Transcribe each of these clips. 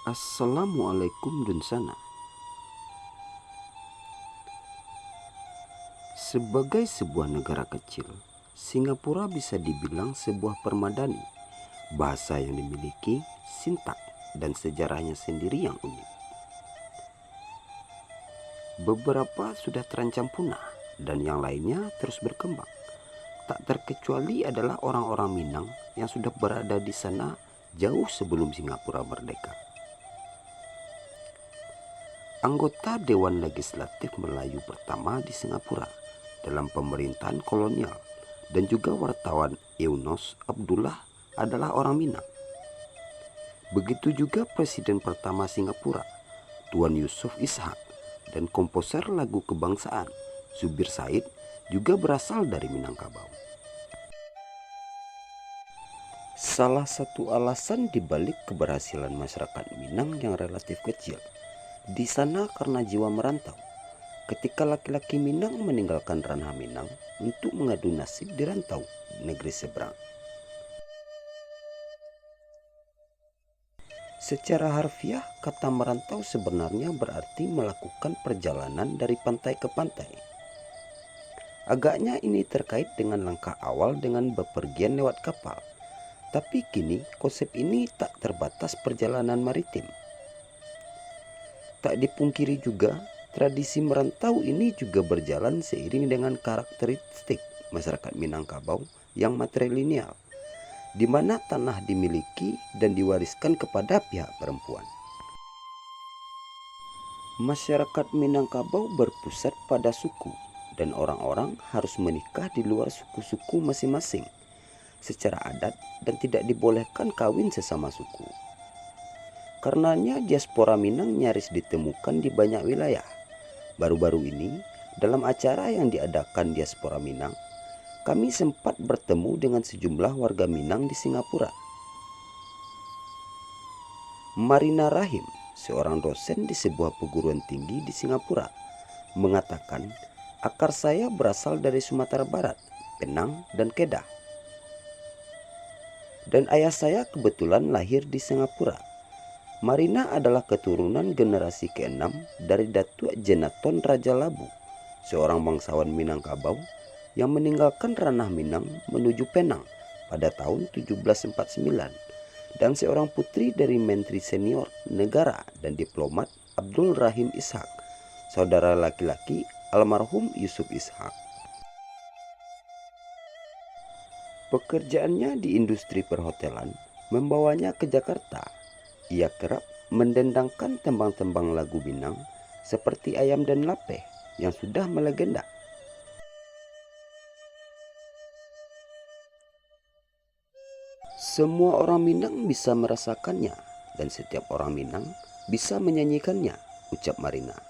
Assalamualaikum Dunsana. Sebagai sebuah negara kecil, Singapura bisa dibilang sebuah permadani. Bahasa yang dimiliki, sintak, dan sejarahnya sendiri yang unik. Beberapa sudah terancam punah dan yang lainnya terus berkembang. Tak terkecuali adalah orang-orang Minang yang sudah berada di sana jauh sebelum Singapura merdeka. Anggota Dewan Legislatif Melayu pertama di Singapura dalam pemerintahan kolonial dan juga wartawan Eunos Abdullah adalah orang Minang. Begitu juga Presiden pertama Singapura, Tuan Yusof Ishak, dan komposer lagu kebangsaan Zubir Said juga berasal dari Minangkabau. Salah satu alasan dibalik keberhasilan masyarakat Minang yang relatif kecil di sana karena jiwa merantau. Ketika laki-laki Minang meninggalkan ranah Minang untuk mengadu nasib di rantau negeri seberang. Secara harfiah, kata merantau sebenarnya berarti melakukan perjalanan dari pantai ke pantai. Agaknya ini terkait dengan langkah awal dengan bepergian lewat kapal. Tapi kini konsep ini tak terbatas perjalanan maritim. Tak dipungkiri juga, tradisi merantau ini juga berjalan seiring dengan karakteristik masyarakat Minangkabau yang matrilineal, di mana tanah dimiliki dan diwariskan kepada pihak perempuan. Masyarakat Minangkabau berpusat pada suku, dan orang-orang harus menikah di luar suku-suku masing-masing secara adat dan tidak dibolehkan kawin sesama suku. Karenanya diaspora Minang nyaris ditemukan di banyak wilayah. Baru-baru ini, dalam acara yang diadakan diaspora Minang, kami sempat bertemu dengan sejumlah warga Minang di Singapura. Marina Rahim, seorang dosen di sebuah perguruan tinggi di Singapura, mengatakan akar saya berasal dari Sumatera Barat, Penang, dan Kedah. Dan ayah saya kebetulan lahir di Singapura. Marina adalah keturunan generasi ke-6 dari Datuk Jenaton Raja Labu, seorang bangsawan Minangkabau yang meninggalkan ranah Minang menuju Penang pada tahun 1749, dan seorang putri dari Menteri Senior Negara dan diplomat Abdul Rahim Ishak, saudara laki-laki almarhum Yusof Ishak. Pekerjaannya di industri perhotelan membawanya ke Jakarta. Ia kerap mendendangkan tembang-tembang lagu Minang seperti Ayam dan Lapeh yang sudah melegenda. Semua orang Minang bisa merasakannya dan setiap orang Minang bisa menyanyikannya, ucap Marina.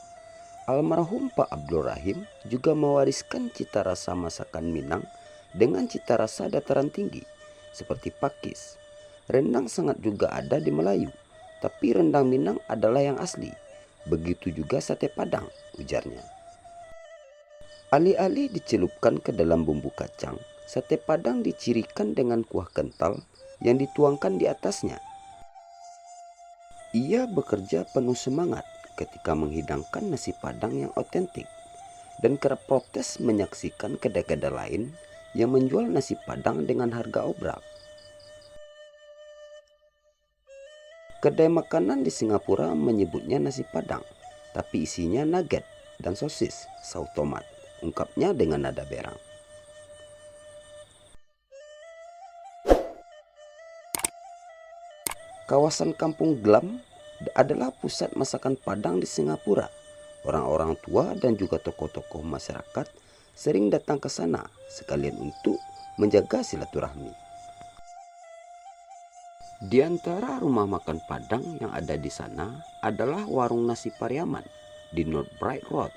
Almarhum Pak Abdul Rahim juga mewariskan cita rasa masakan Minang dengan cita rasa dataran tinggi seperti pakis. Rendang sangat juga ada di Melayu, tapi rendang Minang adalah yang asli. Begitu juga sate Padang, ujarnya. Alih-alih dicelupkan ke dalam bumbu kacang, sate Padang dicirikan dengan kuah kental yang dituangkan di atasnya. Ia bekerja penuh semangat ketika menghidangkan nasi Padang yang otentik dan kerap protes menyaksikan kedai-kedai lain yang menjual nasi Padang dengan harga obrak. Kedai makanan di Singapura menyebutnya nasi Padang, tapi isinya nugget dan sosis saus tomat, ungkapnya dengan nada berang. Kawasan Kampung Glam adalah pusat masakan Padang di Singapura. Orang-orang tua dan juga tokoh-tokoh masyarakat sering datang ke sana sekalian untuk menjaga silaturahmi. Di antara rumah makan Padang yang ada di sana adalah Warung Nasi Pariaman di North Bright Road,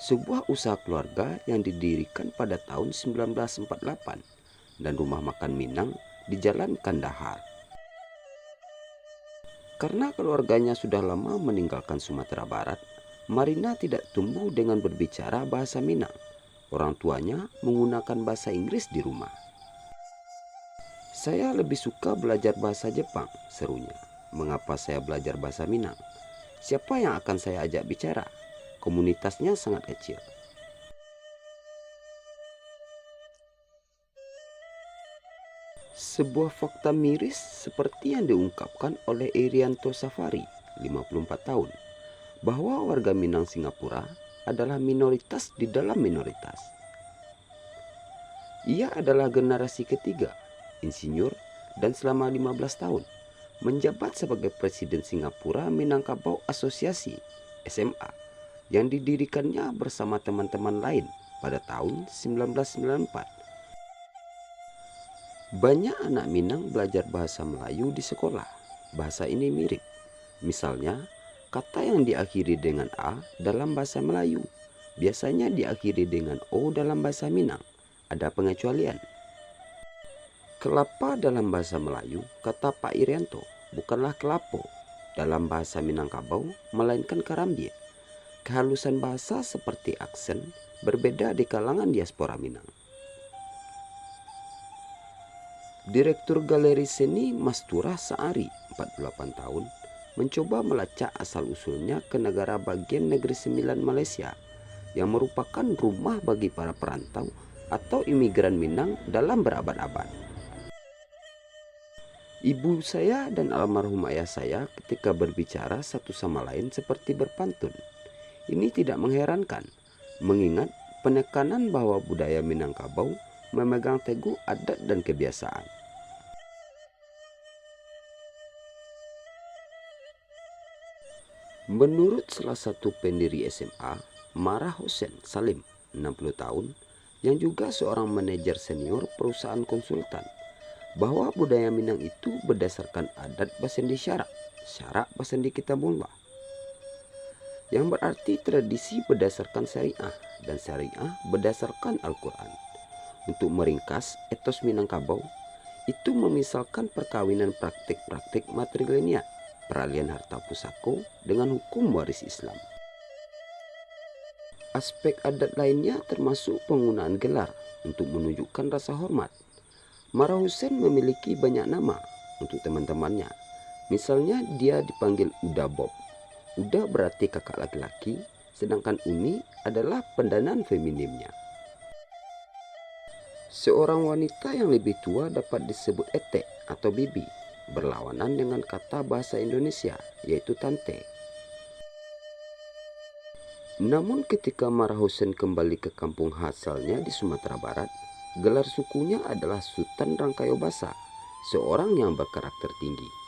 sebuah usaha keluarga yang didirikan pada tahun 1948, dan rumah makan Minang di Jalan Kandahar. Karena keluarganya sudah lama meninggalkan Sumatera Barat, Marina tidak tumbuh dengan berbicara bahasa Minang. Orang tuanya menggunakan bahasa Inggris di rumah. Saya lebih suka belajar bahasa Jepang, serunya. mengapa saya belajar bahasa Minang? Siapa yang akan saya ajak bicara? Komunitasnya sangat kecil. Sebuah fakta miris seperti yang diungkapkan oleh Irianto Safari, 54 tahun, bahwa warga Minang Singapura adalah minoritas di dalam minoritas. Ia adalah generasi ketiga, insinyur, dan selama 15 tahun menjabat sebagai Presiden Singapura Minangkabau Asosiasi SMA yang didirikannya bersama teman-teman lain pada tahun 1994. Banyak anak Minang belajar bahasa Melayu di sekolah. Bahasa ini mirip. Misalnya, kata yang diakhiri dengan A dalam bahasa Melayu biasanya diakhiri dengan O dalam bahasa Minang. Ada pengecualian. Kelapa dalam bahasa Melayu, kata Pak Irianto, bukanlah kelapo dalam bahasa Minangkabau, melainkan karambie. Kehalusan bahasa seperti aksen berbeda di kalangan diaspora Minang. Direktur Galeri Seni Mastura Saari, 48 tahun, mencoba melacak asal-usulnya ke negara bagian Negeri Sembilan Malaysia yang merupakan rumah bagi para perantau atau imigran Minang dalam berabad-abad. Ibu saya dan almarhum ayah saya ketika berbicara satu sama lain seperti berpantun. Ini tidak mengherankan, mengingat penekanan bahwa budaya Minangkabau memegang teguh adat dan kebiasaan. Menurut salah satu pendiri SMA, Marah Hussein Salim, 60 tahun, yang juga seorang manajer senior perusahaan konsultan, bahwa budaya Minang itu berdasarkan adat Basendi Syarak, Syarak Basendi Kitabullah, yang berarti tradisi berdasarkan syariah dan syariah berdasarkan Al-Quran. Untuk meringkas, etos Minangkabau itu memisalkan perkawinan praktik-praktik matrilinear, peralihan harta pusako dengan hukum waris Islam. Aspek adat lainnya termasuk penggunaan gelar untuk menunjukkan rasa hormat. Marah Hussein memiliki banyak nama untuk teman-temannya. Misalnya dia dipanggil Uda Bob. Uda berarti kakak laki-laki, sedangkan Uni adalah pendanaan feminimnya. Seorang wanita yang lebih tua dapat disebut Ete atau Bibi, berlawanan dengan kata bahasa Indonesia yaitu tante. Namun ketika Marah Hussein kembali ke kampung asalnya di Sumatera Barat, gelar sukunya adalah Sultan Rangkayobasa, seorang yang berkarakter tinggi.